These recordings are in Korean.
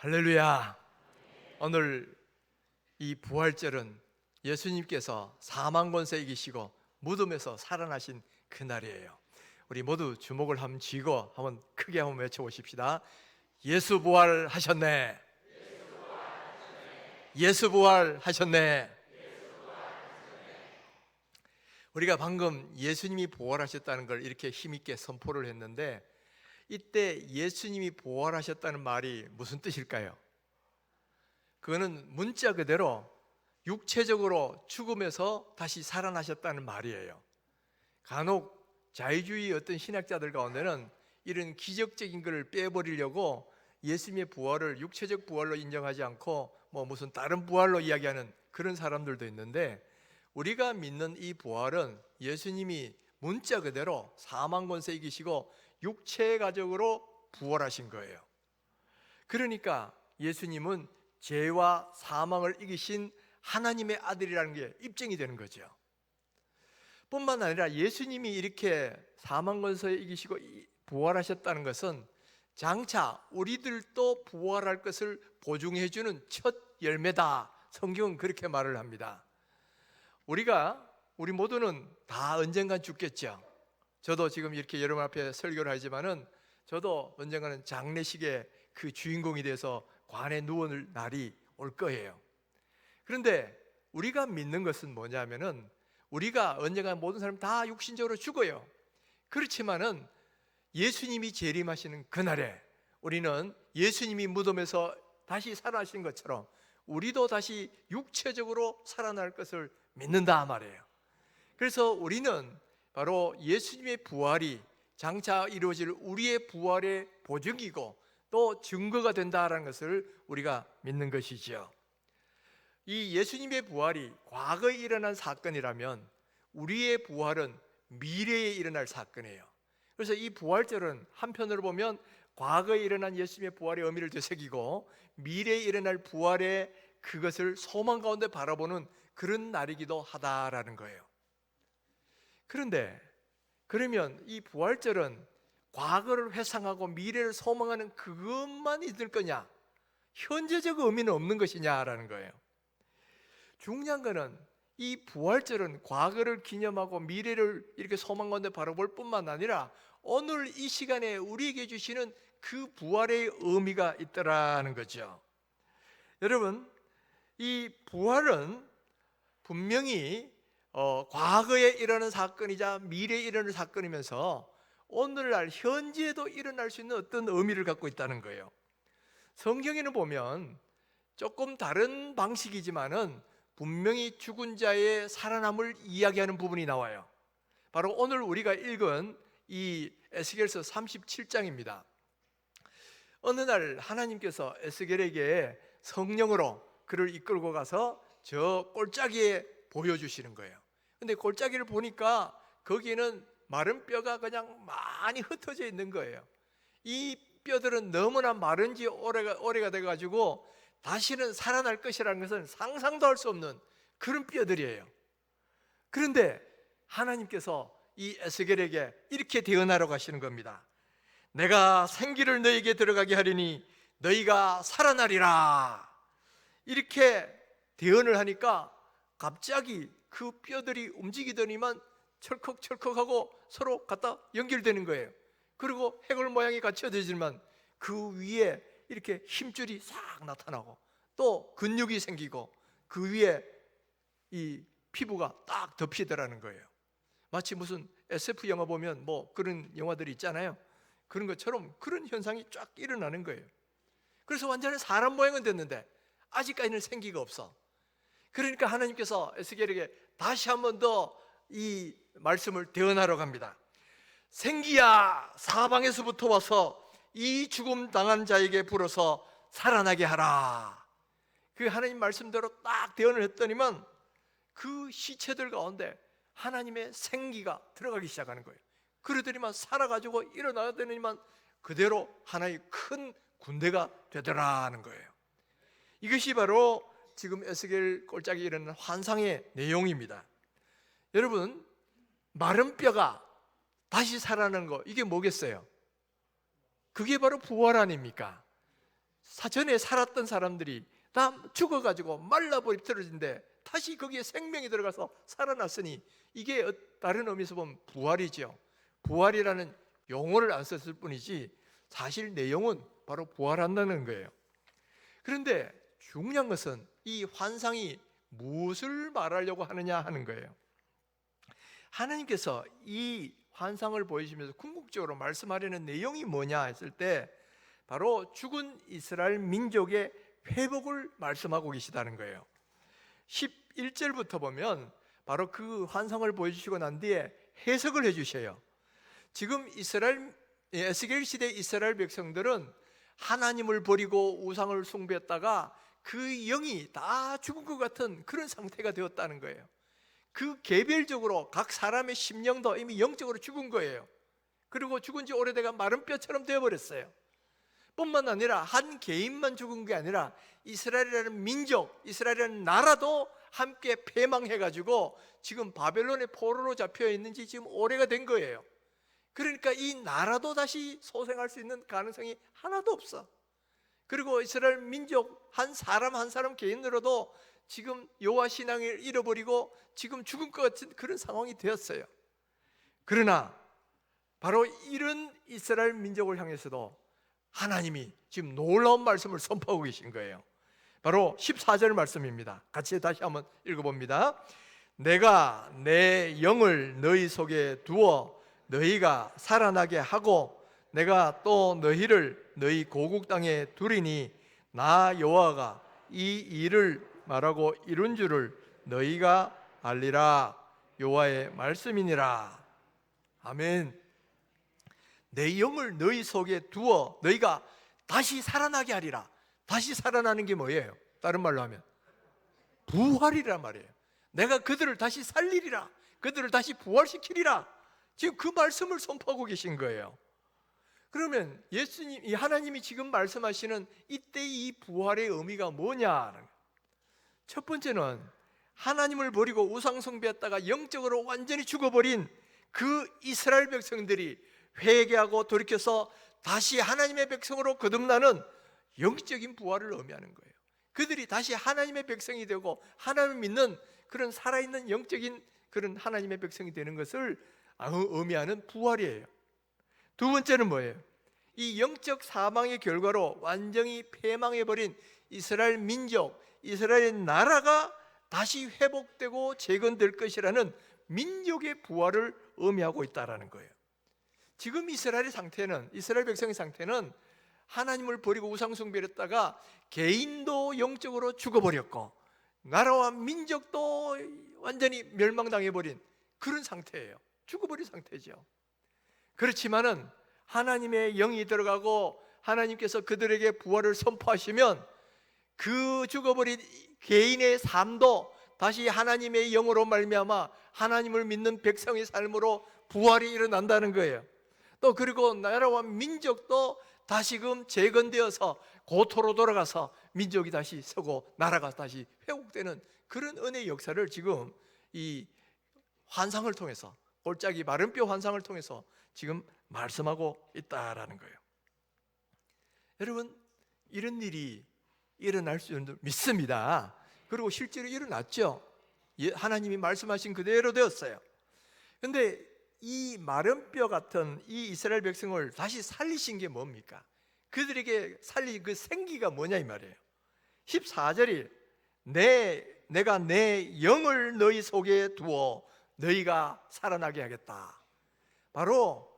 할렐루야. 오늘 이 부활절은 예수님께서 사망 권세 이기시고 무덤에서 살아나신 그날이에요. 우리 모두 주목을 한번 쥐고 한번 크게 한번 외쳐보십시다. 예수 부활하셨네. 예수 부활하셨네. 우리가 방금 예수님이 부활하셨다는 걸 이렇게 힘있게 선포를 했는데, 이때 예수님이 부활하셨다는 말이 무슨 뜻일까요? 그거는 문자 그대로 육체적으로 죽음에서 다시 살아나셨다는 말이에요. 간혹 자유주의 어떤 신학자들 가운데는 이런 기적적인 것을 빼버리려고 예수님의 부활을 육체적 부활로 인정하지 않고 무슨 다른 부활로 이야기하는 그런 사람들도 있는데, 우리가 믿는 이 부활은 예수님이 문자 그대로 사망 권세 이기시고 육체 가족으로 부활하신 거예요. 그러니까 예수님은 죄와 사망을 이기신 하나님의 아들이라는 게 입증이 되는 거죠. 뿐만 아니라 예수님이 이렇게 사망 권세 이기시고 부활하셨다는 것은 장차 우리들도 부활할 것을 보증해 주는 첫 열매다. 성경은 그렇게 말을 합니다. 우리 모두는 다 언젠간 죽겠죠. 저도 지금 이렇게 여러분 앞에 설교를 하지만은 저도 언젠가는 장례식의 그 주인공이 돼서 관에 누울 날이 올 거예요. 그런데 우리가 믿는 것은 뭐냐면은 우리가 언젠가 모든 사람 다 육신적으로 죽어요. 그렇지만은 예수님이 재림하시는 그날에 우리는 예수님이 무덤에서 다시 살아나신 것처럼 우리도 다시 육체적으로 살아날 것을 믿는다 말이에요. 그래서 우리는 바로 예수님의 부활이 장차 이루어질 우리의 부활의 보증이고 또 증거가 된다는 것을 우리가 믿는 것이지요. 이 예수님의 부활이 과거에 일어난 사건이라면 우리의 부활은 미래에 일어날 사건이에요. 그래서 이 부활절은 한편으로 보면 과거에 일어난 예수님의 부활의 의미를 되새기고 미래에 일어날 부활의 그것을 소망 가운데 바라보는 그런 날이기도 하다라는 거예요. 그런데 그러면 이 부활절은 과거를 회상하고 미래를 소망하는 그것만 있을 거냐? 현재적 의미는 없는 것이냐라는 거예요. 중요한 거는 이 부활절은 과거를 기념하고 미래를 이렇게 소망 가운데 바라볼 뿐만 아니라 오늘 이 시간에 우리에게 주시는 그 부활의 의미가 있더라는 거죠. 여러분, 이 부활은 분명히 과거에 일어나는 사건이자 미래에 일어날 사건이면서 오늘날 현재에도 일어날 수 있는 어떤 의미를 갖고 있다는 거예요. 성경에는 보면 조금 다른 방식이지만은 분명히 죽은 자의 살아남을 이야기하는 부분이 나와요. 바로 오늘 우리가 읽은 이 에스겔서 37장입니다. 어느 날 하나님께서 에스겔에게 성령으로 그를 이끌고 가서 저 골짜기에 보여주시는 거예요. 근데 골짜기를 보니까 거기에는 마른 뼈가 그냥 많이 흩어져 있는 거예요. 이 뼈들은 너무나 마른지 오래가 돼가지고 다시는 살아날 것이라는 것은 상상도 할 수 없는 그런 뼈들이에요. 그런데 하나님께서 이 에스겔에게 이렇게 대언하러 가시는 겁니다. 내가 생기를 너에게 들어가게 하리니 너희가 살아나리라. 이렇게 대언을 하니까 갑자기 그 뼈들이 움직이더니만 철컥철컥하고 서로 갖다 연결되는 거예요. 그리고 해골 모양이 갖춰지지만 그 위에 이렇게 힘줄이 싹 나타나고 또 근육이 생기고 그 위에 이 피부가 딱 덮이더라는 거예요. 마치 무슨 SF 영화 보면 그런 영화들이 있잖아요. 그런 것처럼 그런 현상이 쫙 일어나는 거예요. 그래서 완전히 사람 모양은 됐는데 아직까지는 생기가 없어. 그러니까 하나님께서 에스겔에게 다시 한 번 더 이 말씀을 대언하러 갑니다. 생기야 사방에서부터 와서 이 죽음 당한 자에게 불어서 살아나게 하라. 그 하나님 말씀대로 딱 대언을 했더니만 그 시체들 가운데 하나님의 생기가 들어가기 시작하는 거예요. 그러더니만 살아가지고 일어나더니만 그대로 하나의 큰 군대가 되더라는 거예요. 이것이 바로 지금 에스겔 골짜기에 일어난 환상의 내용입니다. 여러분, 마른 뼈가 다시 살아나는 거, 이게 뭐겠어요? 그게 바로 부활 아닙니까? 사전에 살았던 사람들이 다 죽어가지고 말라버리 떨어진데 다시 거기에 생명이 들어가서 살아났으니 이게 다른 의미에서 보면 부활이죠. 부활이라는 용어를 안 썼을 뿐이지 사실 내용은 바로 부활한다는 거예요. 그런데 중요한 것은 이 환상이 무엇을 말하려고 하느냐 하는 거예요. 하나님께서 이 환상을 보여주시면서 궁극적으로 말씀하려는 내용이 뭐냐 했을 때 바로 죽은 이스라엘 민족의 회복을 말씀하고 계시다는 거예요. 11절부터 보면 바로 그 환상을 보여주시고 난 뒤에 해석을 해주셔요. 지금 에스겔 시대 이스라엘 백성들은 하나님을 버리고 우상을 숭배했다가 그 영이 다 죽은 것 같은 그런 상태가 되었다는 거예요. 그 개별적으로 각 사람의 심령도 이미 영적으로 죽은 거예요. 그리고 죽은 지 오래돼가 마른 뼈처럼 되어버렸어요. 뿐만 아니라 한 개인만 죽은 게 아니라 이스라엘이라는 민족, 이스라엘이라는 나라도 함께 패망해가지고 지금 바벨론의 포로로 잡혀 있는지 지금 오래가 된 거예요. 그러니까 이 나라도 다시 소생할 수 있는 가능성이 하나도 없어. 그리고 이스라엘 민족 한 사람 한 사람 개인으로도 지금 여호와 신앙을 잃어버리고 지금 죽은 것 같은 그런 상황이 되었어요. 그러나 바로 이런 이스라엘 민족을 향해서도 하나님이 지금 놀라운 말씀을 선포하고 계신 거예요. 바로 14절 말씀입니다. 같이 다시 한번 읽어봅니다. 내가 내 영을 너희 속에 두어 너희가 살아나게 하고 내가 또 너희를 너희 고국 땅에 두리니 나 여호와가 이 일을 말하고 이룬 줄을 너희가 알리라. 여호와의 말씀이니라. 아멘. 내 영을 너희 속에 두어 너희가 다시 살아나게 하리라. 다시 살아나는 게 뭐예요? 다른 말로 하면 부활이란 말이에요. 내가 그들을 다시 살리리라. 그들을 다시 부활시키리라. 지금 그 말씀을 선포하고 계신 거예요. 그러면 예수님, 하나님이 지금 말씀하시는 이때 이 부활의 의미가 뭐냐? 첫 번째는 하나님을 버리고 우상 숭배했다가 영적으로 완전히 죽어버린 그 이스라엘 백성들이 회개하고 돌이켜서 다시 하나님의 백성으로 거듭나는 영적인 부활을 의미하는 거예요. 그들이 다시 하나님의 백성이 되고 하나님을 믿는 그런 살아있는 영적인 그런 하나님의 백성이 되는 것을 의미하는 부활이에요. 두 번째는 뭐예요? 이 영적 사망의 결과로 완전히 패망해버린 이스라엘 민족, 이스라엘 나라가 다시 회복되고 재건될 것이라는 민족의 부활을 의미하고 있다는 거예요. 지금 이스라엘 백성의 상태는 하나님을 버리고 우상 숭배를 했다가 개인도 영적으로 죽어버렸고 나라와 민족도 완전히 멸망당해버린 그런 상태예요. 죽어버린 상태죠. 그렇지만은 하나님의 영이 들어가고 하나님께서 그들에게 부활을 선포하시면 그 죽어버린 개인의 삶도 다시 하나님의 영으로 말미암아 하나님을 믿는 백성의 삶으로 부활이 일어난다는 거예요. 또 그리고 나라와 민족도 다시금 재건되어서 고토로 돌아가서 민족이 다시 서고 나라가 다시 회복되는 그런 은혜의 역사를 지금 이 환상을 통해서, 골짜기 마른 뼈 환상을 통해서 지금 말씀하고 있다라는 거예요. 여러분, 이런 일이 일어날 수 있는 줄 믿습니다. 그리고 실제로 일어났죠. 하나님이 말씀하신 그대로 되었어요. 그런데 이 마른 뼈 같은 이 이스라엘 백성을 다시 살리신 게 뭡니까? 그들에게 살린 그 생기가 뭐냐 이 말이에요. 14절이 내가 내 영을 너희 속에 두어 너희가 살아나게 하겠다. 바로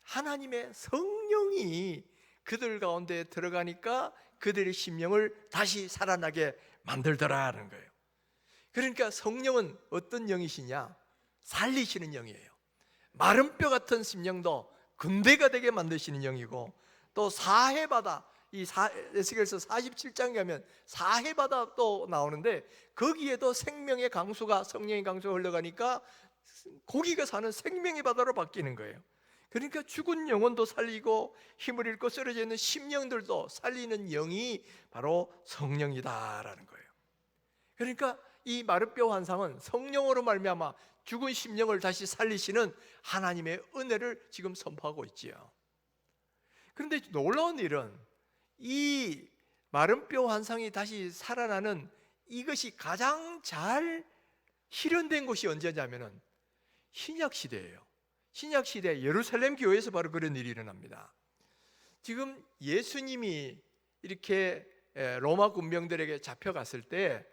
하나님의 성령이 그들 가운데 들어가니까 그들의 심령을 다시 살아나게 만들더라는 거예요. 그러니까 성령은 어떤 영이시냐? 살리시는 영이에요. 마른 뼈 같은 심령도 근대가 되게 만드시는 영이고, 또 사해바다, 에스겔서 47장에 가면 사해바다 또 나오는데 거기에도 생명의 강수가, 성령의 강수가 흘러가니까 고기가 사는 생명의 바다로 바뀌는 거예요. 그러니까 죽은 영혼도 살리고 힘을 잃고 쓰러져 있는 심령들도 살리는 영이 바로 성령이다라는 거예요. 그러니까 이 마른 뼈 환상은 성령으로 말미암아 죽은 심령을 다시 살리시는 하나님의 은혜를 지금 선포하고 있지요. 그런데 놀라운 일은 이 마른 뼈 환상이 다시 살아나는 이것이 가장 잘 실현된 곳이 언제냐면은 신약 시대예요. 신약 시대 예루살렘 교회에서 바로 그런 일이 일어납니다. 지금 예수님이 이렇게 로마 군병들에게 잡혀갔을 때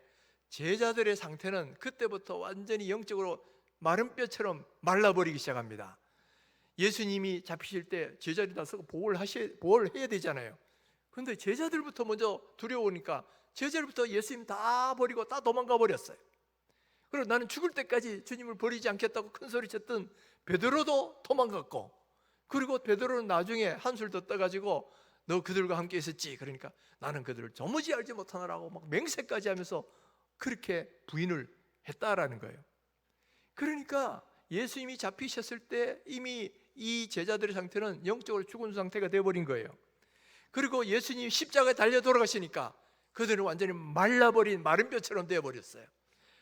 제자들의 상태는 그때부터 완전히 영적으로 마른 뼈처럼 말라버리기 시작합니다. 예수님이 잡히실 때 제자들이 나서 보호해야 되잖아요. 그런데 제자들부터 먼저 두려우니까 제자들부터 예수님 다 버리고 다 도망가 버렸어요. 그리고 나는 죽을 때까지 주님을 버리지 않겠다고 큰 소리 쳤던 베드로도 도망갔고, 그리고 베드로는 나중에 한술 더 떠가지고 너 그들과 함께 있었지, 그러니까 나는 그들을 도무지 알지 못하노라고 막 맹세까지 하면서 그렇게 부인을 했다라는 거예요. 그러니까 예수님이 잡히셨을 때 이미 이 제자들의 상태는 영적으로 죽은 상태가 되어버린 거예요. 그리고 예수님이 십자가에 달려 돌아가시니까 그들은 완전히 말라버린 마른 뼈처럼 되어버렸어요.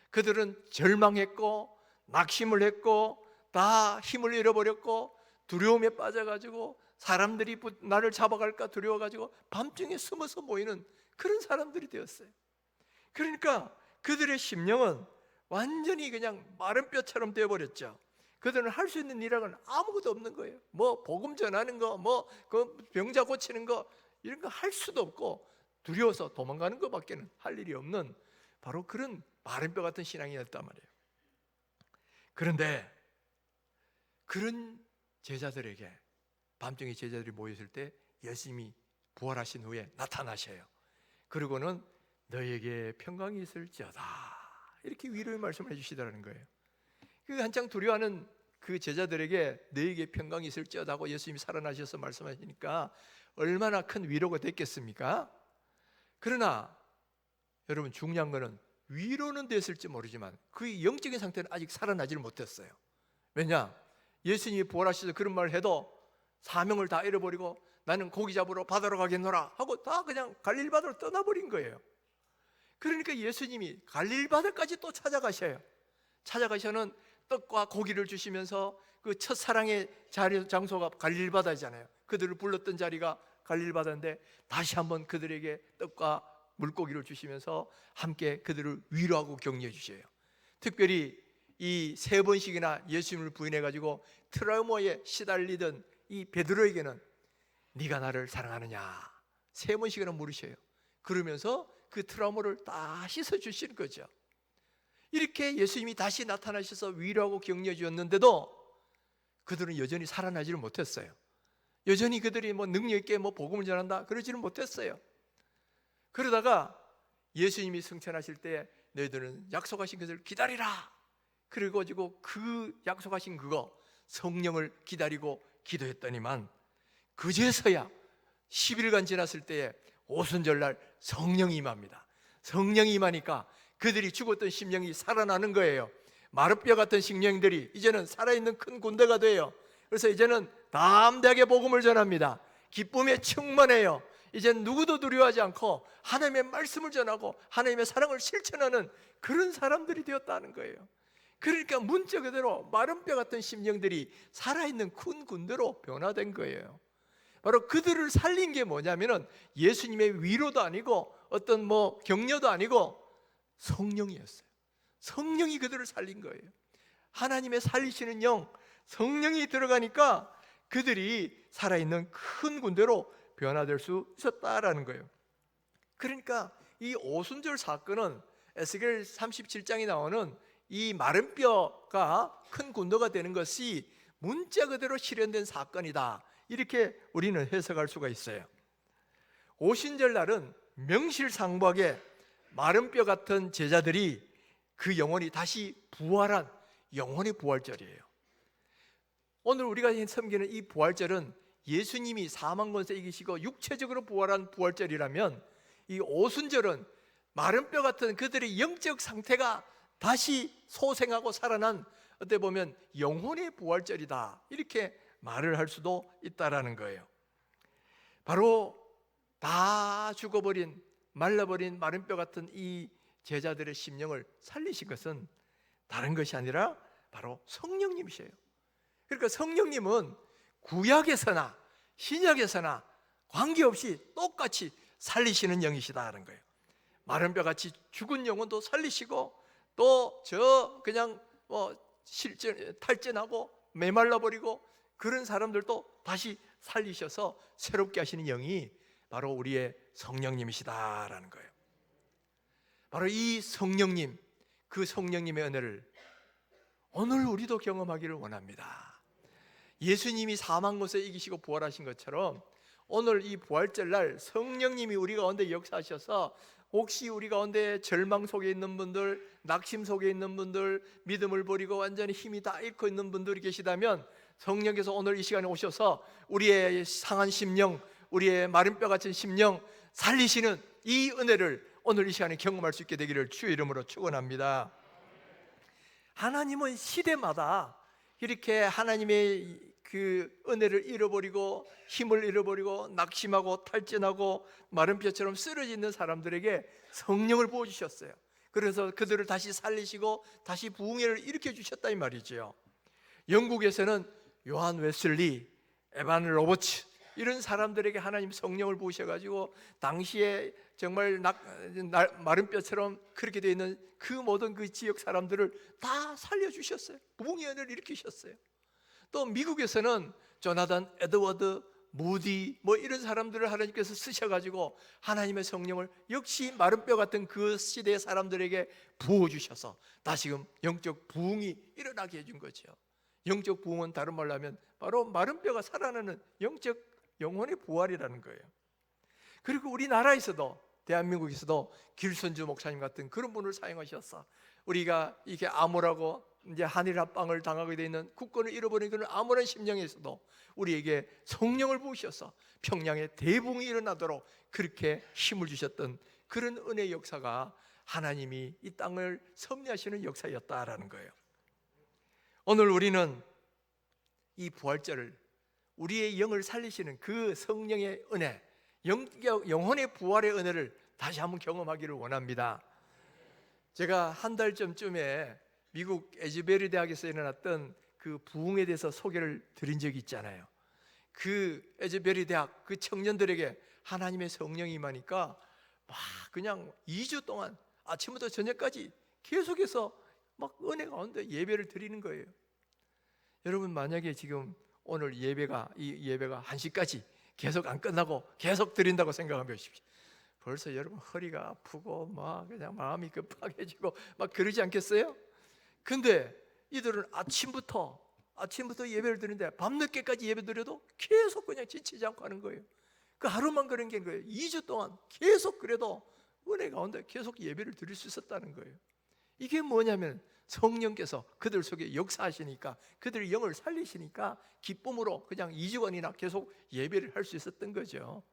그들은 절망했고 낙심을 했고 다 힘을 잃어버렸고 두려움에 빠져가지고 사람들이 나를 잡아갈까 두려워가지고 밤중에 숨어서 모이는 그런 사람들이 되었어요. 그러니까 그들의 심령은 완전히 그냥 마른 뼈처럼 되어버렸죠. 그들은 할 수 있는 일은 아무것도 없는 거예요. 뭐 복음 전하는 거, 뭐 그 병자 고치는 거, 이런 거 할 수도 없고 두려워서 도망가는 것밖에는 할 일이 없는 바로 그런 마른 뼈 같은 신앙이었단 말이에요. 그런데 그런 제자들에게 밤중에 제자들이 모였을 때 예수님이 부활하신 후에 나타나셔요. 그리고는 너에게 평강이 있을지어다, 이렇게 위로의 말씀을 해주시더라는 거예요. 그 한창 두려워하는 그 제자들에게 너에게 평강이 있을지어다고 예수님이 살아나셔서 말씀하시니까 얼마나 큰 위로가 됐겠습니까? 그러나 여러분, 중요한 거는 위로는 됐을지 모르지만 그 영적인 상태는 아직 살아나지를 못했어요. 왜냐? 예수님이 부활하셔서 그런 말을 해도 사명을 다 잃어버리고 나는 고기 잡으러 바다로 가겠노라 하고 다 그냥 갈릴리 바다로 떠나버린 거예요. 그러니까 예수님이 갈릴리 바다까지 또 찾아가셔요. 찾아가셔는 떡과 고기를 주시면서 그 첫사랑의 장소가 갈릴리 바다잖아요. 그들을 불렀던 자리가 갈릴리 바다인데 다시 한번 그들에게 떡과 물고기를 주시면서 함께 그들을 위로하고 격려해 주셔요. 특별히 이 3번씩이나 예수님을 부인해가지고 트라우마에 시달리던 이 베드로에게는 네가 나를 사랑하느냐 3번씩이나 물으셔요. 그러면서 그 트라우마를 다 씻어주시는 거죠. 이렇게 예수님이 다시 나타나셔서 위로하고 격려해 주었는데도 그들은 여전히 살아나지를 못했어요. 여전히 그들이 뭐 능력 있게 뭐 복음을 전한다 그러지는 못했어요. 그러다가 예수님이 승천하실 때 너희들은 약속하신 것을 기다리라, 그래가지고 그 약속하신 그거 성령을 기다리고 기도했더니만 그제서야 10일간 지났을 때에 오순절날 성령이 임합니다. 성령이 임하니까 그들이 죽었던 심령이 살아나는 거예요. 마룻뼈 같은 심령들이 이제는 살아있는 큰 군대가 돼요. 그래서 이제는 담대하게 복음을 전합니다. 기쁨에 충만해요. 이제는 누구도 두려워하지 않고 하나님의 말씀을 전하고 하나님의 사랑을 실천하는 그런 사람들이 되었다는 거예요. 그러니까 문자 그대로 마른 뼈 같은 심령들이 살아있는 큰 군대로 변화된 거예요. 바로 그들을 살린 게 뭐냐면은 예수님의 위로도 아니고 어떤 뭐 격려도 아니고 성령이었어요. 성령이 그들을 살린 거예요. 하나님의 살리시는 영, 성령이 들어가니까 그들이 살아있는 큰 군대로 변화될 수 있었다라는 거예요. 그러니까 이 오순절 사건은 에스겔 37장에 나오는 이 마른 뼈가 큰 군대가 되는 것이 문자 그대로 실현된 사건이다, 이렇게 우리는 해석할 수가 있어요. 오순절 날은 명실상부하게 마른 뼈 같은 제자들이 그 영혼이 다시 부활한 영혼의 부활절이에요. 오늘 우리가 섬기는 이 부활절은 예수님이 사망 권세 이기시고 육체적으로 부활한 부활절이라면 이 오순절은 마른 뼈 같은 그들의 영적 상태가 다시 소생하고 살아난 어떻게 보면 영혼의 부활절이다, 이렇게 말을 할 수도 있다라는 거예요. 바로 다 죽어버린 말라버린 마른 뼈 같은 이 제자들의 심령을 살리신 것은 다른 것이 아니라 바로 성령님이셔요. 그러니까 성령님은 구약에서나 신약에서나 관계없이 똑같이 살리시는 영이시다는 거예요. 마른 뼈같이 죽은 영혼도 살리시고, 또 저 그냥 탈진하고 메말라 버리고 그런 사람들도 다시 살리셔서 새롭게 하시는 영이 바로 우리의 성령님이시다라는 거예요. 바로 이 성령님, 그 성령님의 은혜를 오늘 우리도 경험하기를 원합니다. 예수님이 사망 못에 이기시고 부활하신 것처럼 오늘 이 부활절 날 성령님이 우리 가운데 역사하셔서, 혹시 우리 가운데 절망 속에 있는 분들, 낙심 속에 있는 분들, 믿음을 버리고 완전히 힘이 다 잃고 있는 분들이 계시다면 성령께서 오늘 이 시간에 오셔서 우리의 상한 심령, 우리의 마른 뼈 같은 심령 살리시는 이 은혜를 오늘 이 시간에 경험할 수 있게 되기를 주의 이름으로 축원합니다. 하나님은 시대마다 이렇게 하나님의 그 은혜를 잃어버리고 힘을 잃어버리고 낙심하고 탈진하고 마른 뼈처럼 쓰러져 있는 사람들에게 성령을 부어주셨어요. 그래서 그들을 다시 살리시고 다시 부흥회를 일으켜 주셨다 이 말이죠. 영국에서는 요한 웨슬리, 에반 로버츠 이런 사람들에게 하나님 성령을 부으셔가지고 당시에 정말 마른 뼈처럼 그렇게 되어 있는 그 모든 그 지역 사람들을 다 살려주셨어요. 부흥의 은혜를 일으키셨어요. 또 미국에서는 조나단 에드워드, 무디 이런 사람들을 하나님께서 쓰셔가지고 하나님의 성령을 역시 마른 뼈 같은 그 시대의 사람들에게 부어주셔서 다시금 영적 부흥이 일어나게 해준 거죠. 영적 부흥은 다른 말로 하면 바로 마른 뼈가 살아나는 영적 영혼의 부활이라는 거예요. 그리고 우리나라에서도, 대한민국에서도 길선주 목사님 같은 그런 분을 사용하셔서 우리가 이게 암울하고 이제 한일 합방을 당하게 되어 있는, 국권을 잃어버린 그런 암울한 심령에서도 우리에게 성령을 부으셔서 평양에 대붕이 일어나도록 그렇게 힘을 주셨던 그런 은혜의 역사가 하나님이 이 땅을 섭리하시는 역사였다라는 거예요. 오늘 우리는 이 부활절을, 우리의 영을 살리시는 그 성령의 은혜, 영혼의 부활의 은혜를 다시 한번 경험하기를 원합니다. 제가 한 달 전쯤에 미국 에즈베리 대학에서 일어났던 그 부흥에 대해서 소개를 드린 적이 있잖아요. 그 에즈베리 대학 그 청년들에게 하나님의 성령이 임하니까 막 그냥 2주 동안 아침부터 저녁까지 계속해서 막 은혜 가운데 예배를 드리는 거예요. 여러분, 만약에 지금 오늘 이 예배가 1시까지 계속 안 끝나고 계속 드린다고 생각해 보십시오. 벌써 여러분 허리가 아프고 막 그냥 마음이 급하게지고 막 그러지 않겠어요? 근데 이들은 아침부터 예배를 드리는데 밤늦게까지 예배 드려도 계속 그냥 지치지 않고 하는 거예요. 그 하루만 그런 게 거예요. 2주 동안 계속 그래도 은혜 가운데 계속 예배를 드릴 수 있었다는 거예요. 이게 뭐냐면 성령께서 그들 속에 역사하시니까, 그들의 영을 살리시니까 기쁨으로 그냥 2주간이나 계속 예배를 할 수 있었던 거죠.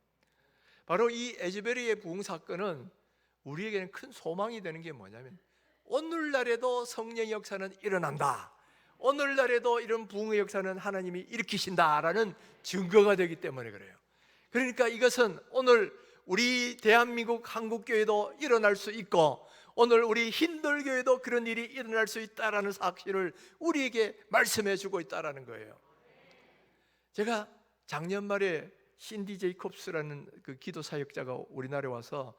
바로 이 에즈베리의 부흥 사건은 우리에게는 큰 소망이 되는 게 뭐냐면, 오늘날에도 성령의 역사는 일어난다, 오늘날에도 이런 부흥의 역사는 하나님이 일으키신다라는 증거가 되기 때문에 그래요. 그러니까 이것은 오늘 우리 대한민국 한국교회도 일어날 수 있고, 오늘 우리 힌들교회도 그런 일이 일어날 수 있다라는 사실을 우리에게 말씀해 주고 있다라는 거예요. 제가 작년 말에 신디 제이콥스라는 그 기도 사역자가 우리나라에 와서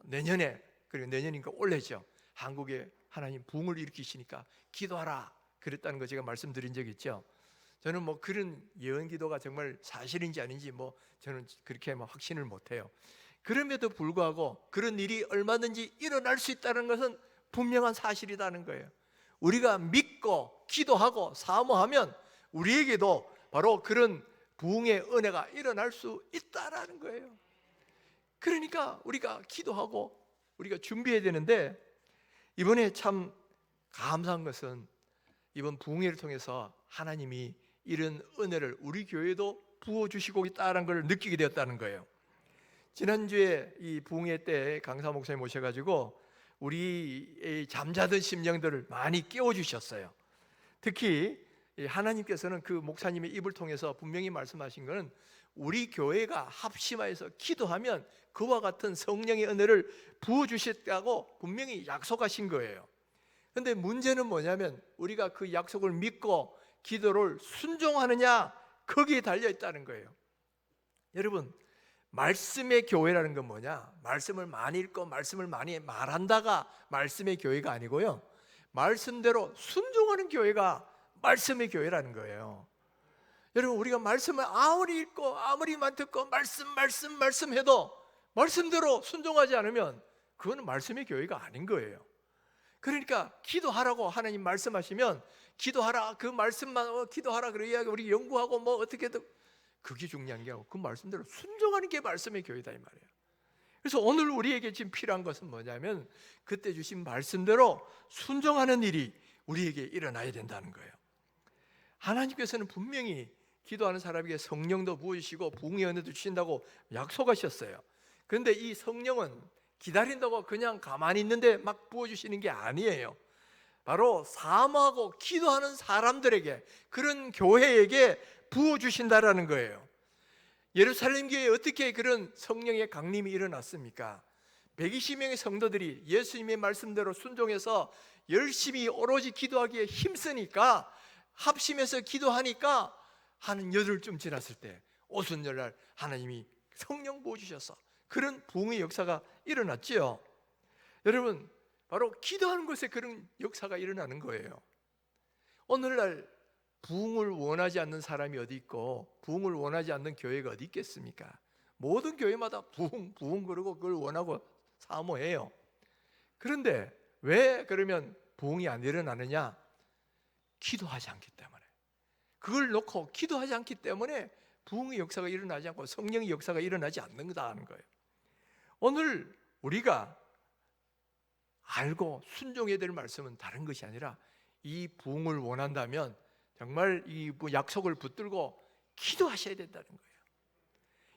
내년에, 그리고 내년인가 올해죠, 한국에 하나님 부흥을 일으키시니까 기도하라 그랬다는 거 제가 말씀드린 적 있죠. 저는 그런 예언 기도가 정말 사실인지 아닌지 저는 그렇게 확신을 못해요. 그럼에도 불구하고 그런 일이 얼마든지 일어날 수 있다는 것은 분명한 사실이라는 거예요. 우리가 믿고 기도하고 사모하면 우리에게도 바로 그런 부흥의 은혜가 일어날 수 있다라는 거예요. 그러니까 우리가 기도하고 우리가 준비해야 되는데, 이번에 참 감사한 것은 이번 부흥회를 통해서 하나님이 이런 은혜를 우리 교회도 부어주시고 있다는 걸 느끼게 되었다는 거예요. 지난주에 이 부흥회 때 강사 목사님 모셔가지고 우리의 잠자던 심령들을 많이 깨워주셨어요. 특히 하나님께서는 그 목사님의 입을 통해서 분명히 말씀하신 것은 우리 교회가 합심하여서 기도하면 그와 같은 성령의 은혜를 부어주셨다고 분명히 약속하신 거예요. 그런데 문제는 뭐냐면 우리가 그 약속을 믿고 기도를 순종하느냐, 거기에 달려있다는 거예요. 여러분, 말씀의 교회라는 건 뭐냐? 말씀을 많이 읽고 말씀을 많이 말한다가 말씀의 교회가 아니고요, 말씀대로 순종하는 교회가 말씀의 교회라는 거예요. 여러분, 우리가 말씀을 아무리 읽고 아무리만 듣고 말씀 해도 말씀대로 순종하지 않으면 그거는 말씀의 교회가 아닌 거예요. 그러니까 기도하라고 하나님 말씀하시면 기도하라, 그 말씀만 기도하라 그래야 우리 연구하고 뭐 어떻게든, 그게 중요한 게 아니고 그 말씀대로 순종하는 게 말씀의 교회다 이 말이에요. 그래서 오늘 우리에게 지금 필요한 것은 뭐냐면 그때 주신 말씀대로 순종하는 일이 우리에게 일어나야 된다는 거예요. 하나님께서는 분명히 기도하는 사람에게 성령도 부으시고 부흥의 은혜도 주신다고 약속하셨어요. 그런데 이 성령은 기다린다고 그냥 가만히 있는데 막 부어주시는 게 아니에요. 바로 사모하고 기도하는 사람들에게, 그런 교회에게 부어주신다라는 거예요. 예루살렘 교회에 어떻게 그런 성령의 강림이 일어났습니까? 120명의 성도들이 예수님의 말씀대로 순종해서 열심히 오로지 기도하기에 힘쓰니까, 합심해서 기도하니까 한 열흘쯤 지났을 때 오순절날 하나님이 성령 부어주셔서 그런 부흥의 역사가 일어났지요. 여러분, 바로 기도하는 곳에 그런 역사가 일어나는 거예요. 오늘날 부흥을 원하지 않는 사람이 어디 있고 부흥을 원하지 않는 교회가 어디 있겠습니까? 모든 교회마다 부흥 그러고 그걸 원하고 사모해요. 그런데 왜 그러면 부흥이 안 일어나느냐? 기도하지 않기 때문에. 그걸 놓고 기도하지 않기 때문에 부흥의 역사가 일어나지 않고 성령의 역사가 일어나지 않는다는 거예요. 오늘 우리가 알고 순종해야 될 말씀은 다른 것이 아니라 이 부흥을 원한다면 정말 이 약속을 붙들고 기도하셔야 된다는 거예요.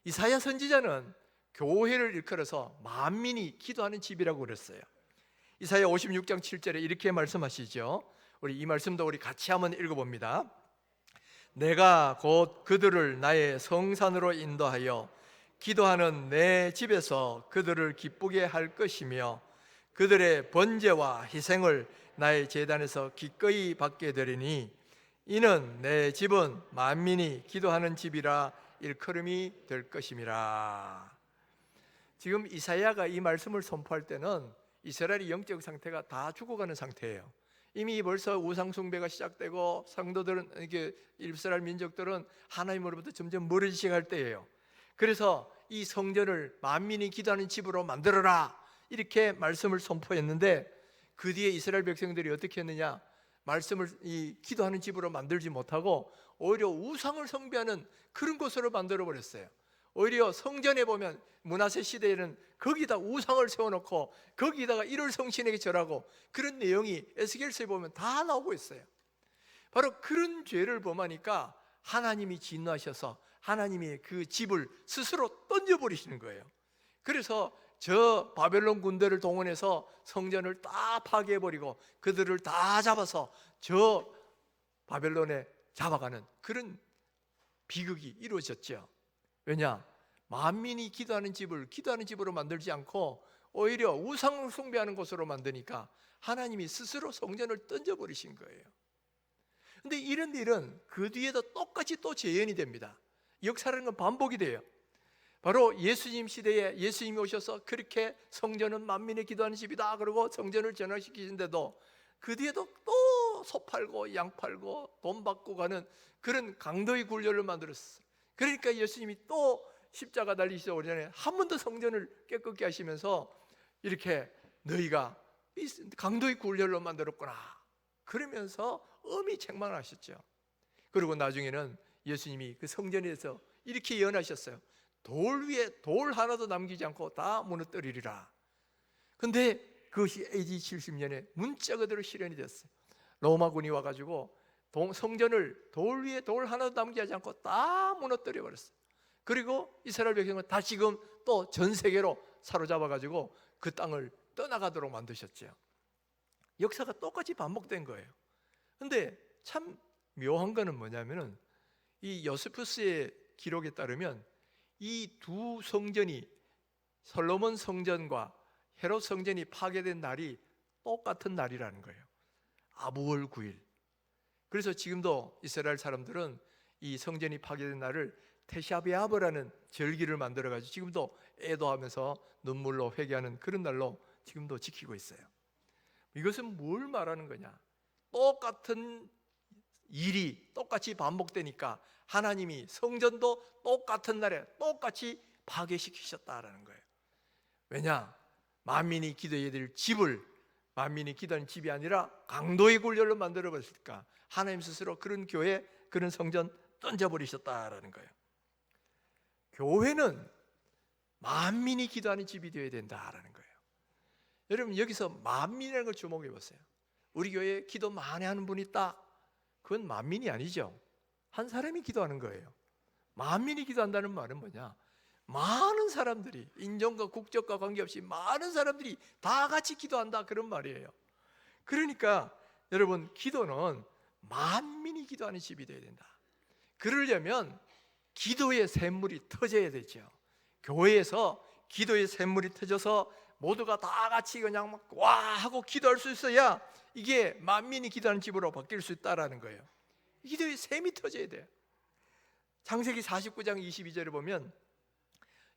이사야 선지자는 교회를 일컬어서 만민이 기도하는 집이라고 그랬어요. 이사야 56장 7절에 이렇게 말씀하시죠. 우리 이 말씀도 우리 같이 한번 읽어봅니다. 내가 곧 그들을 나의 성산으로 인도하여 기도하는 내 집에서 그들을 기쁘게 할 것이며 그들의 번제와 희생을 나의 제단에서 기꺼이 받게 되리니 이는 내 집은 만민이 기도하는 집이라 일컬음이 될 것임이라. 지금 이사야가 이 말씀을 선포할 때는 이스라엘의 영적 상태가 다 죽어가는 상태예요. 이미 벌써 우상 숭배가 시작되고 성도들은, 이게 이스라엘 민족들은 하나님으로부터 점점 멀어지게 할 때예요. 그래서 이 성전을 만민이 기도하는 집으로 만들어라 이렇게 말씀을 선포했는데, 그 뒤에 이스라엘 백성들이 어떻게 했느냐? 말씀을 이 기도하는 집으로 만들지 못하고 오히려 우상을 숭배하는 그런 곳으로 만들어 버렸어요. 오히려 성전에 보면 므낫세 시대에는 거기다 우상을 세워놓고 거기다가 일월 성신에게 절하고 그런 내용이 에스겔서에 보면 다 나오고 있어요. 바로 그런 죄를 범하니까 하나님이 진노하셔서 하나님이 그 집을 스스로 던져버리시는 거예요. 그래서 저 바벨론 군대를 동원해서 성전을 다 파괴해버리고 그들을 다 잡아서 저 바벨론에 잡아가는 그런 비극이 이루어졌죠. 왜냐? 만민이 기도하는 집을 기도하는 집으로 만들지 않고 오히려 우상을 숭배하는 곳으로 만드니까 하나님이 스스로 성전을 던져버리신 거예요. 그런데 이런 일은 그 뒤에도 똑같이 또 재현이 됩니다. 역사라는 건 반복이 돼요. 바로 예수님 시대에 예수님이 오셔서 그렇게 성전은 만민의 기도하는 집이다 그러고 성전을 전환시키신데도 그 뒤에도 또 소 팔고 양 팔고 돈 받고 가는 그런 강도의 굴레를 만들었어요. 그러니까 예수님이 또 십자가 달리시기 전에 한 번 더 성전을 깨끗게 하시면서 이렇게 너희가 강도의 굴레로 만들었구나 그러면서 엄히 책망하셨죠. 그리고 나중에는 예수님이 그 성전에서 이렇게 예언하셨어요. 돌 위에 돌 하나도 남기지 않고 다 무너뜨리리라. 근데 그것이 AD 70년에 문자 그대로 실현이 됐어요. 로마군이 와가지고 성전을 돌 위에 돌 하나도 남기지 않고 다 무너뜨려 버렸어요. 그리고 이스라엘 백성은 다시금 또 전 세계로 사로잡아가지고 그 땅을 떠나가도록 만드셨죠. 역사가 똑같이 반복된 거예요. 근데 참 묘한 거는 뭐냐면은 이 요세푸스의 기록에 따르면 이 두 성전이 솔로몬 성전과 헤롯 성전이 파괴된 날이 똑같은 날이라는 거예요. 아부월 9일. 그래서 지금도 이스라엘 사람들은 이 성전이 파괴된 날을 테샤베아브라는 절기를 만들어가지고 지금도 애도하면서 눈물로 회개하는 그런 날로 지금도 지키고 있어요. 이것은 뭘 말하는 거냐? 똑같은 일이 똑같이 반복되니까 하나님이 성전도 똑같은 날에 똑같이 파괴시키셨다라는 거예요. 왜냐? 만민이 기도해야 될 집을 만민이 기도하는 집이 아니라 강도의 굴절로 만들어 버렸으니까 하나님 스스로 그런 교회, 그런 성전 던져버리셨다라는 거예요. 교회는 만민이 기도하는 집이 되어야 된다라는 거예요. 여러분, 여기서 만민이라는 걸 주목해 보세요. 우리 교회에 기도 많이 하는 분이 있다, 그건 만민이 아니죠. 한 사람이 기도하는 거예요. 만민이 기도한다는 말은 뭐냐? 많은 사람들이, 인종과 국적과 관계없이 많은 사람들이 다 같이 기도한다, 그런 말이에요. 그러니까 여러분, 기도는 만민이 기도하는 집이 되어야 된다. 그러려면 기도의 샘물이 터져야 되죠. 교회에서 기도의 샘물이 터져서 모두가 다 같이 그냥 막 와 하고 기도할 수 있어야 이게 만민이 기도하는 집으로 바뀔 수 있다라는 거예요. 기도의 샘이 터져야 돼요. 창세기 49장 22절에 보면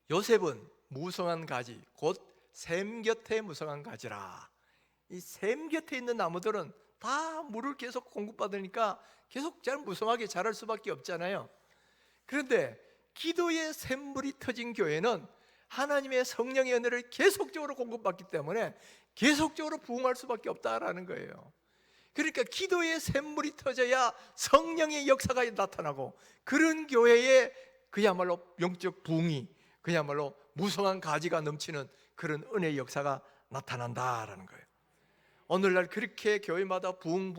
요셉은 무성한 가지, 곧 샘 곁에 무성한 가지라. 이 샘 곁에 있는 나무들은 다 물을 계속 공급받으니까 계속 잘 무성하게 자랄 수밖에 없잖아요. 그런데 기도의 샘물이 터진 교회는 하나님의 성령의 은혜를 계속적으로 공급받기 때문에 계속적으로 부흥할 수밖에 없다라는 거예요. 그러니까 기도의 샘물이 터져야 성령의 역사가 나타나고, 그런 교회에 그야말로 영적 부흥이, 그야말로 무성한 가지가 넘치는 그런 은혜의 역사가 나타난다라는 거예요. 오늘날 그렇게 교회마다 부흥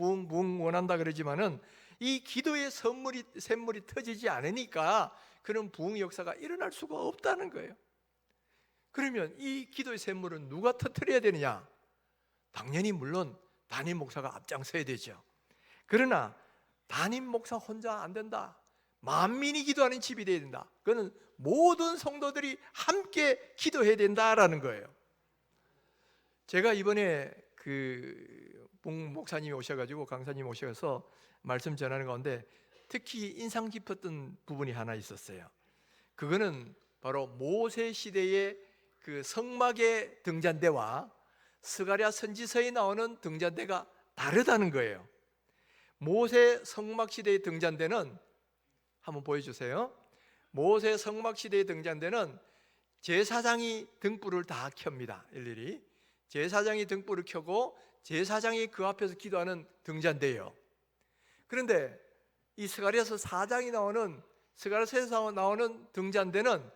원한다 그러지만은 이 기도의 샘물이 터지지 않으니까 그런 부흥의 역사가 일어날 수가 없다는 거예요. 그러면 이 기도의 샘물은 누가 터뜨려야 되느냐? 당연히 물론 담임 목사가 앞장서야 되죠. 그러나 담임 목사 혼자 안 된다. 만민이 기도하는 집이 되어야 된다. 그거는 모든 성도들이 함께 기도해야 된다라는 거예요. 제가 이번에 목사님이 오셔가지고, 강사님이 오셔서 말씀 전하는 가운데 특히 인상 깊었던 부분이 하나 있었어요. 그거는 바로 모세 시대의 그 성막의 등잔대와 스가랴 선지서에 나오는 등잔대가 다르다는 거예요. 모세 성막 시대의 등잔대는, 한번 보여주세요. 모세 성막 시대의 등잔대는 제사장이 등불을 다 켭니다. 일일이 제사장이 등불을 켜고 제사장이 그 앞에서 기도하는 등잔대예요. 그런데 이 스가랴서 4장이 나오는, 스가랴서에서 나오는 등잔대는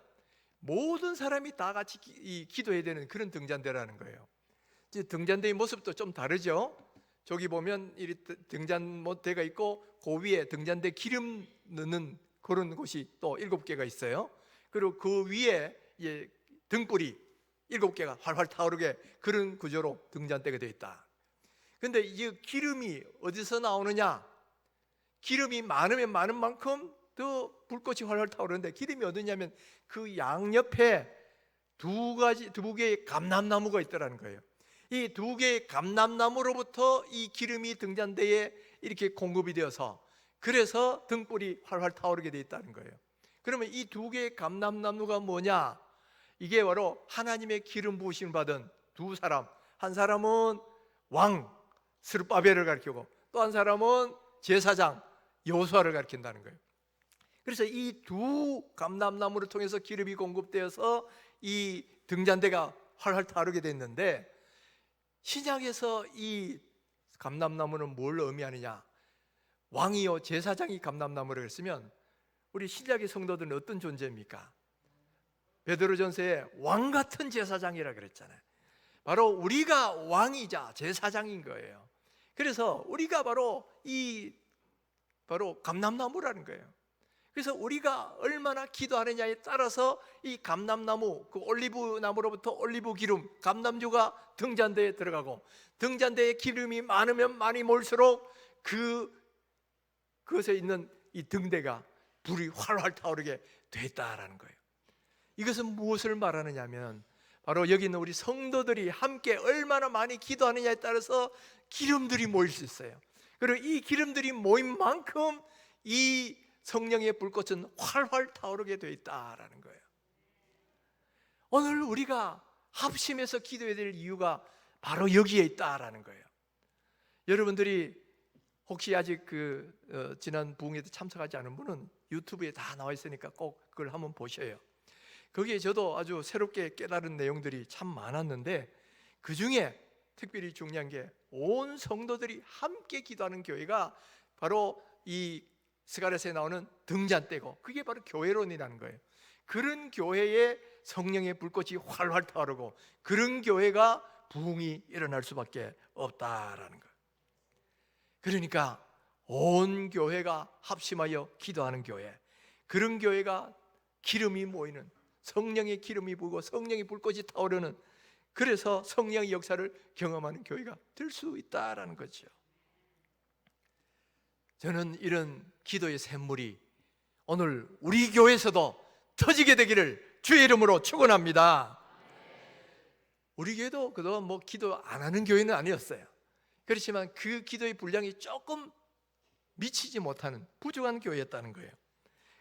모든 사람이 다 같이 기도해야 되는 그런 등잔대라는 거예요. 이제 등잔대의 모습도 좀 다르죠. 저기 보면 이 등잔대가 있고 그 위에 등잔대 기름 넣는 그런 곳이 또 7개가 있어요. 그리고 그 위에 등불이 7개가 활활 타오르게, 그런 구조로 등잔대가 되어 있다. 그런데 이 기름이 어디서 나오느냐? 기름이 많으면 많은 만큼 더 불꽃이 활활 타오르는데, 기름이 어디냐면 그 양옆에 두 개의 감람나무가 있더라는 거예요. 이 2개의 감람나무로부터 이 기름이 등잔대에 이렇게 공급이 되어서, 그래서 등불이 활활 타오르게 되어 있다는 거예요. 그러면 이 2개의 감람나무가 뭐냐? 이게 바로 하나님의 기름 부으심을 받은 두 사람, 한 사람은 왕 스룹바벨을 가리키고 또 한 사람은 제사장 여호수아를 가리킨다는 거예요. 그래서 이 두 감람나무를 통해서 기름이 공급되어서 이 등잔대가 활활 타오르게 됐는데, 신약에서 이 감람나무는 뭘 의미하느냐? 왕이요 제사장이 감람나무를 했으면 우리 신약의 성도들은 어떤 존재입니까? 베드로전서에 왕 같은 제사장이라 그랬잖아요. 바로 우리가 왕이자 제사장인 거예요. 그래서 우리가 바로 감람나무라는 거예요. 그래서 우리가 얼마나 기도하느냐에 따라서 이 감람나무, 그 올리브 나무로부터 올리브 기름, 감람주가 등잔대에 들어가고, 등잔대에 기름이 많으면 많이 몰수록 그것에 있는 이 등대가 불이 활활 타오르게 됐다라는 거예요. 이것은 무엇을 말하느냐면, 바로 여기 있는 우리 성도들이 함께 얼마나 많이 기도하느냐에 따라서 기름들이 모일 수 있어요. 그리고 이 기름들이 모인 만큼 이 성령의 불꽃은 활활 타오르게 되어 있다라는 거예요. 오늘 우리가 합심해서 기도해야 될 이유가 바로 여기에 있다라는 거예요. 여러분들이 혹시 아직 지난 부흥회도 참석하지 않은 분은 유튜브에 다 나와 있으니까 꼭 그걸 한번 보셔요. 거기에 저도 아주 새롭게 깨달은 내용들이 참 많았는데, 그 중에 특별히 중요한 게 온 성도들이 함께 기도하는 교회가 바로 이 스가랴서에 나오는 등잔대고, 그게 바로 교회론이라는 거예요. 그런 교회에 성령의 불꽃이 활활 타오르고, 그런 교회가 부흥이 일어날 수밖에 없다라는 거예요. 그러니까 온 교회가 합심하여 기도하는 교회, 그런 교회가 기름이 모이는, 성령의 기름이 부고 성령의 불꽃이 타오르는, 그래서 성령의 역사를 경험하는 교회가 될 수 있다라는 거죠. 저는 이런 기도의 샘물이 오늘 우리 교회에서도 터지게 되기를 주의 이름으로 축원합니다. 우리 교회도 그동안 기도 안 하는 교회는 아니었어요. 그렇지만 그 기도의 분량이 조금 미치지 못하는 부족한 교회였다는 거예요.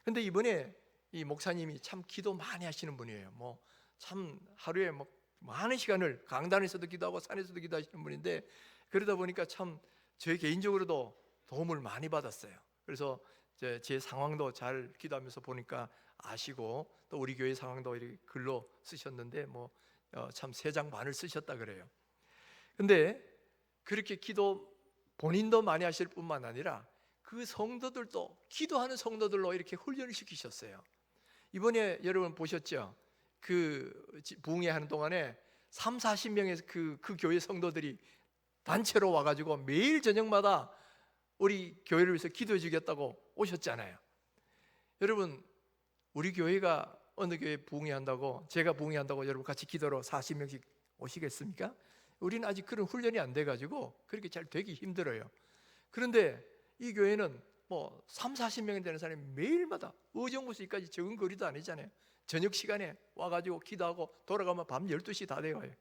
그런데 이번에 이 목사님이 참 기도 많이 하시는 분이에요. 참 하루에 많은 시간을 강단에서도 기도하고 산에서도 기도하시는 분인데, 그러다 보니까 참 저 개인적으로도 도움을 많이 받았어요. 그래서 제 상황도 잘 기도하면서 보니까 아시고, 또 우리 교회 상황도 이렇게 글로 쓰셨는데 참 3장 반을 쓰셨다 그래요. 근데 그렇게 기도 본인도 많이 하실 뿐만 아니라 그 성도들도 기도하는 성도들로 이렇게 훈련을 시키셨어요. 이번에 여러분 보셨죠? 그 부흥회 하는 동안에 30-40명의 그 교회 성도들이 단체로 와가지고 매일 저녁마다 우리 교회를 위해서 기도해 주겠다고 오셨잖아요. 여러분, 우리 교회가 어느 교회 부흥회 한다고, 제가 부흥회 한다고 여러분 같이 기도로 40명씩 오시겠습니까? 우리는 아직 그런 훈련이 안 돼가지고 그렇게 잘 되기 힘들어요. 그런데 이 교회는 30-40명이 되는 사람이 매일마다 의정부시까지 적은 거리도 아니잖아요. 저녁 시간에 와가지고 기도하고 돌아가면 밤 12시 다 돼가요.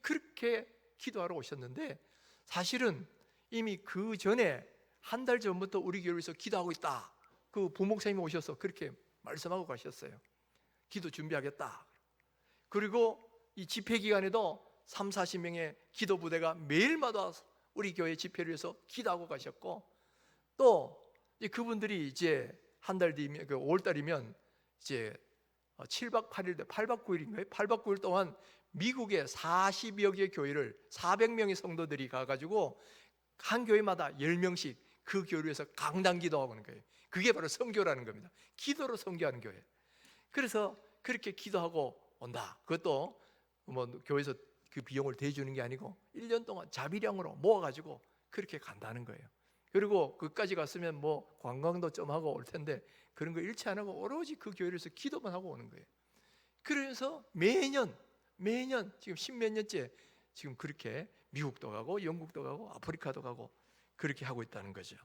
그렇게 기도하러 오셨는데, 사실은 이미 그 전에 한 달 전부터 우리 교회에서 기도하고 있다, 그 부목사님이 오셔서 그렇게 말씀하고 가셨어요. 기도 준비하겠다. 그리고 이 집회 기간에도 30-40명의 기도 부대가 매일마다 우리 교회 집회를 위해서 기도하고 가셨고, 또 그분들이 이제 한 달 뒤면 5월 달이면 이제 7박 8일, 8박 9일인가요? 8박 9일 동안 미국의 40여 개 교회를 400명의 성도들이 가가지고 한 교회마다 10명씩 그 교회를 위해서 강단 기도하고 하는 거예요. 그게 바로 선교라는 겁니다. 기도로 선교하는 교회. 그래서 그렇게 기도하고 온다. 그것도 교회에서 그 비용을 대주는 게 아니고 1년 동안 자비량으로 모아가지고 그렇게 간다는 거예요. 그리고 그까지 갔으면 관광도 좀 하고 올 텐데 그런 거 일치 안 하고 오로지 그 교회에서 기도만 하고 오는 거예요. 그래서 매년 지금 10몇 년째 지금 그렇게 미국도 가고 영국도 가고 아프리카도 가고 그렇게 하고 있다는 거죠.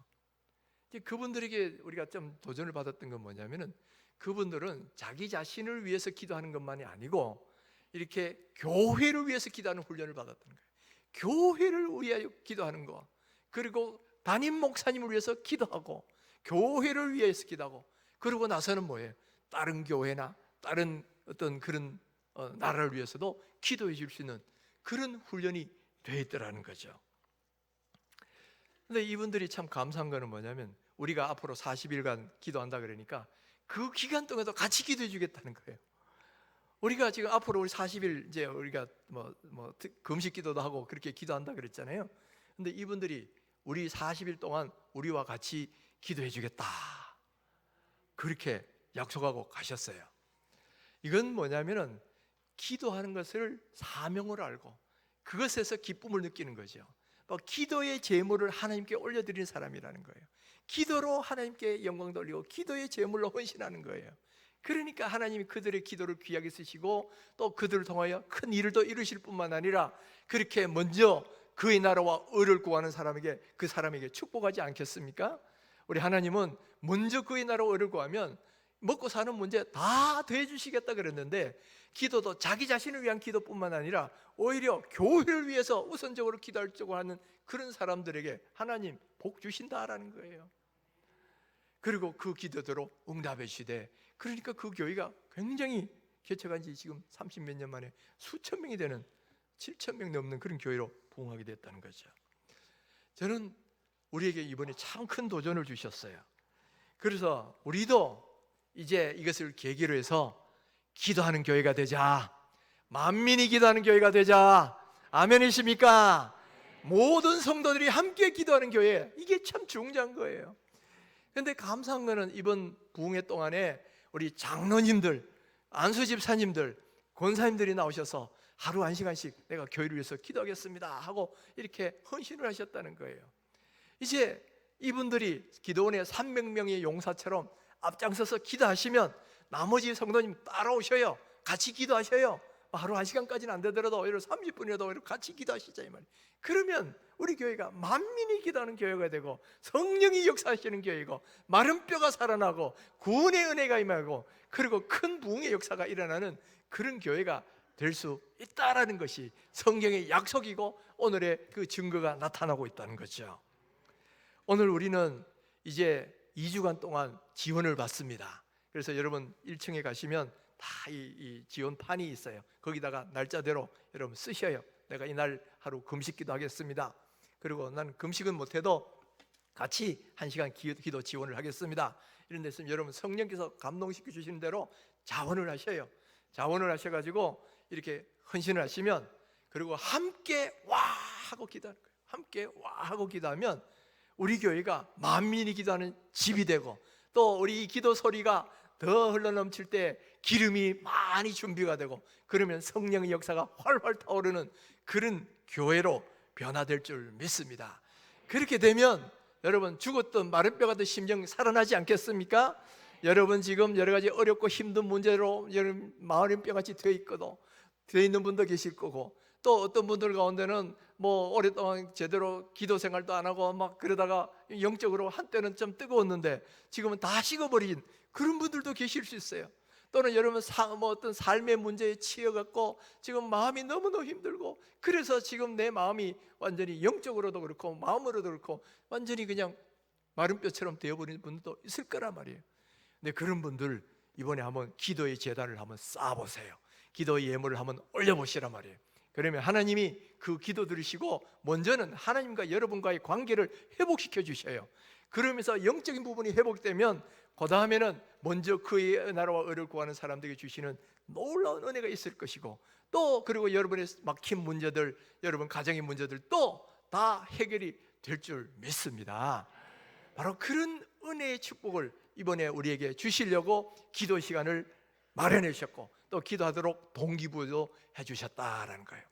그분들에게 우리가 좀 도전을 받았던 건 뭐냐면은, 그분들은 자기 자신을 위해서 기도하는 것만이 아니고 이렇게 교회를 위해서 기도하는 훈련을 받았던 거예요. 교회를 위하여 기도하는 거, 그리고 담임 목사님을 위해서 기도하고 교회를 위해서 기도하고, 그러고 나서는 뭐예요? 다른 교회나 다른 어떤 그런 나라를 위해서도 기도해 줄 수 있는 그런 훈련이 되어 있더라는 거죠. 근데 이분들이 참 감사한 거는 뭐냐면, 우리가 앞으로 40일간 기도한다 그러니까 그 기간 동안도 같이 기도해 주겠다는 거예요. 우리가 지금 앞으로 우리 40일 이제 우리가 금식 기도도 하고 그렇게 기도한다 그랬잖아요. 근데 이분들이 우리 40일 동안 우리와 같이 기도해 주겠다, 그렇게 약속하고 가셨어요. 이건 뭐냐면은 기도하는 것을 사명으로 알고 그것에서 기쁨을 느끼는 거죠. 기도의 제물을 하나님께 올려드리는 사람이라는 거예요. 기도로 하나님께 영광 돌리고 기도의 제물로 헌신하는 거예요. 그러니까 하나님이 그들의 기도를 귀하게 쓰시고 또 그들을 통하여 큰 일을 더 이루실 뿐만 아니라 그렇게 먼저 그의 나라와 의를 구하는 사람에게, 그 사람에게 축복하지 않겠습니까? 우리 하나님은 먼저 그의 나라와 의를 구하면 먹고 사는 문제 다 더해주시겠다 그랬는데, 기도도 자기 자신을 위한 기도뿐만 아니라 오히려 교회를 위해서 우선적으로 기도하려고 하는 그런 사람들에게 하나님 복 주신다라는 거예요. 그리고 그 기도대로 응답해 주시되, 그러니까 그 교회가 굉장히 개척한 지 지금 30몇 년 만에 수천 명이 되는, 7천 명 넘는 그런 교회로 부흥하게 됐다는 거죠. 저는 우리에게 이번에 참 큰 도전을 주셨어요. 그래서 우리도 이제 이것을 계기로 해서 기도하는 교회가 되자, 만민이 기도하는 교회가 되자. 아멘이십니까? 모든 성도들이 함께 기도하는 교회, 이게 참 중요한 거예요. 그런데 감사한 거는 이번 부흥회 동안에 우리 장로님들, 안수집사님들, 권사님들이 나오셔서 하루 1시간씩 내가 교회를 위해서 기도하겠습니다 하고 이렇게 헌신을 하셨다는 거예요. 이제 이분들이 기도원의 300명의 용사처럼 앞장서서 기도하시면 나머지 성도님 따라오셔요. 같이 기도하셔요. 하루 1시간까지는 안 되더라도 30분이라도 같이 기도하시자 이 말이에요. 그러면 우리 교회가 만민이 기도하는 교회가 되고, 성령이 역사하시는 교회이고, 마른 뼈가 살아나고, 구원의 은혜가 임하고, 그리고 큰 부흥의 역사가 일어나는 그런 교회가 될 수 있다라는 것이 성경의 약속이고 오늘의 그 증거가 나타나고 있다는 거죠. 오늘 우리는 이제 2주간 동안 지원을 받습니다. 그래서 여러분 1층에 가시면 다 이 지원판이 있어요. 거기다가 날짜대로 여러분 쓰셔요. 내가 이날 하루 금식기도 하겠습니다. 그리고 난 금식은 못해도 같이 1시간 기도 지원을 하겠습니다. 이런 데서 여러분 성령께서 감동시켜 주시는 대로 자원을 하셔요. 자원을 하셔가지고 이렇게 헌신을 하시면, 그리고 함께 와 하고 기도하는 거예요. 함께 와 하고 기도하면 우리 교회가 만민이 기도하는 집이 되고, 또 우리 기도 소리가 더 흘러넘칠 때 기름이 많이 준비가 되고, 그러면 성령의 역사가 활활 타오르는 그런 교회로 변화될 줄 믿습니다. 그렇게 되면 여러분 죽었던 마른 뼈 같은 심령 살아나지 않겠습니까? 여러분 지금 여러 가지 어렵고 힘든 문제로 여러분 마른 뼈같이 되어 있는 분도 계실 거고, 또 어떤 분들 가운데는 뭐 오랫동안 제대로 기도 생활도 안 하고 막 그러다가 영적으로 한때는 좀 뜨거웠는데 지금은 다 식어버린 그런 분들도 계실 수 있어요. 또는 여러분 뭐 어떤 삶의 문제에 치여갖고 지금 마음이 너무너무 힘들고, 그래서 지금 내 마음이 완전히 영적으로도 그렇고 마음으로도 그렇고 완전히 그냥 마른 뼈처럼 되어버리는 분들도 있을 거란 말이에요. 근데 그런 분들 이번에 한번 기도의 제단을 한번 쌓아보세요. 기도의 예물을 한번 올려보시란 말이에요. 그러면 하나님이 그 기도 들으시고 먼저는 하나님과 여러분과의 관계를 회복시켜 주셔요. 그러면서 영적인 부분이 회복되면 그 다음에는 먼저 그의 나라와 의를 구하는 사람들에게 주시는 놀라운 은혜가 있을 것이고, 또 그리고 여러분의 막힌 문제들, 여러분 가정의 문제들 또 다 해결이 될 줄 믿습니다. 바로 그런 은혜의 축복을 이번에 우리에게 주시려고 기도 시간을 마련해 주셨고, 또 기도하도록 동기부여도 해주셨다라는 거예요.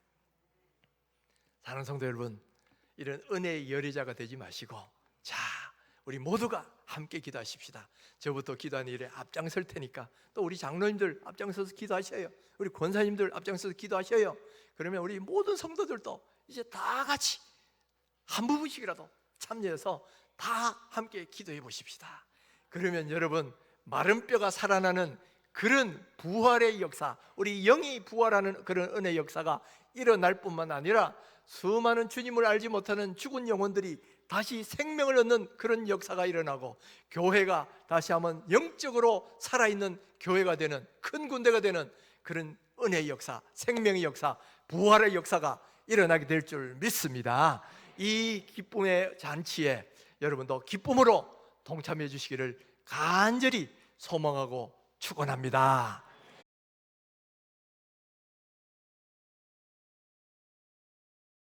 사랑하는 성도 여러분, 이런 은혜의 열의자가 되지 마시고, 자, 우리 모두가 함께 기도하십시다. 저부터 기도하는 일에 앞장설 테니까 또 우리 장로님들 앞장서서 기도하셔요. 우리 권사님들 앞장서서 기도하셔요. 그러면 우리 모든 성도들도 이제 다 같이 한 부분씩이라도 참여해서 다 함께 기도해 보십시다. 그러면 여러분 마른 뼈가 살아나는 그런 부활의 역사, 우리 영이 부활하는 그런 은혜의 역사가 일어날 뿐만 아니라 수많은 주님을 알지 못하는 죽은 영혼들이 다시 생명을 얻는 그런 역사가 일어나고, 교회가 다시 한번 영적으로 살아있는 교회가 되는, 큰 군대가 되는 그런 은혜의 역사, 생명의 역사, 부활의 역사가 일어나게 될 줄 믿습니다. 이 기쁨의 잔치에 여러분도 기쁨으로 동참해 주시기를 간절히 소망하고 축원합니다.